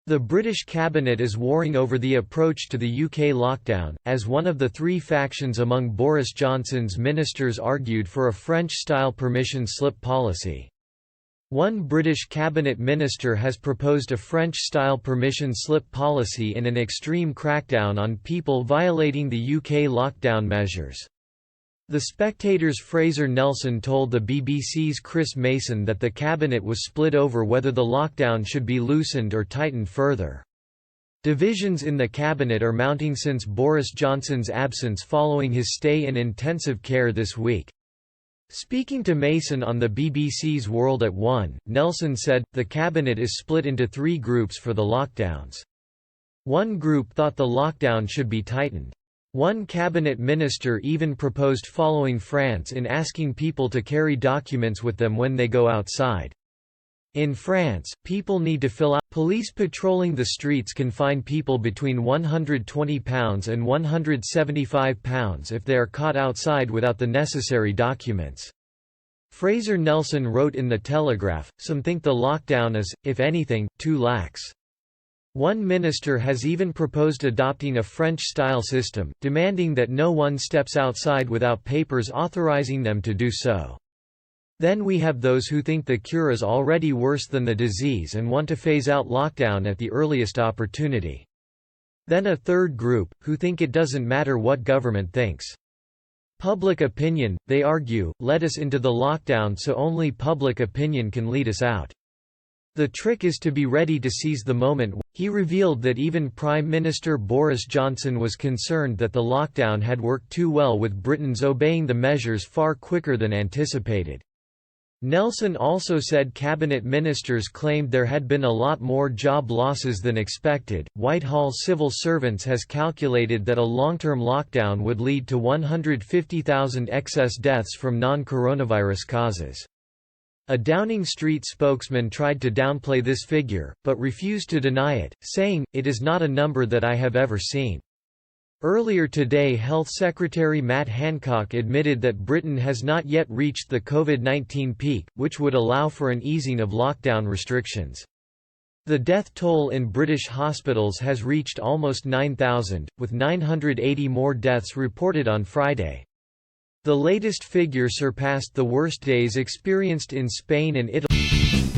The British cabinet is warring over the approach to the UK lockdown, as one of the three factions among Boris Johnson's ministers argued for a French-style permission slip policy. One British cabinet minister has proposed a French-style permission slip policy in an extreme crackdown on people violating the UK lockdown measures. The Spectator's Fraser Nelson told the BBC's Chris Mason that the cabinet was split over whether the lockdown should be loosened or tightened further. Divisions in the cabinet are mounting since Boris Johnson's absence following his stay in intensive care this week. Speaking to Mason on the BBC's World at 1, Nelson said, "The cabinet is split into three groups for the lockdowns. One group thought the lockdown should be tightened. One cabinet minister even proposed following France in asking people to carry documents with them when they go outside. In France, people need to fill out. Police patrolling the streets can fine people between £120 and £175 if they are caught outside without the necessary documents." Fraser Nelson wrote in The Telegraph, "Some think the lockdown is, if anything, too lax." One minister has even proposed adopting a French-style system, demanding that no one steps outside without papers authorizing them to do so. Then we have those who think the cure is already worse than the disease and want to phase out lockdown at the earliest opportunity. Then a third group, who think it doesn't matter what government thinks. Public opinion, they argue, led us into the lockdown, so only public opinion can lead us out. The trick is to be ready to seize the moment. He revealed that even Prime Minister Boris Johnson was concerned that the lockdown had worked too well, with Britons obeying the measures far quicker than anticipated. Nelson also said cabinet ministers claimed there had been a lot more job losses than expected. Whitehall civil servants has calculated that a long-term lockdown would lead to 150,000 excess deaths from non-coronavirus causes. A Downing Street spokesman tried to downplay this figure, but refused to deny it, saying, "It is not a number that I have ever seen." Earlier today, Health Secretary Matt Hancock admitted that Britain has not yet reached the COVID-19 peak, which would allow for an easing of lockdown restrictions. The death toll in British hospitals has reached almost 9,000, with 980 more deaths reported on Friday. The latest figure surpassed the worst days experienced in Spain and Italy.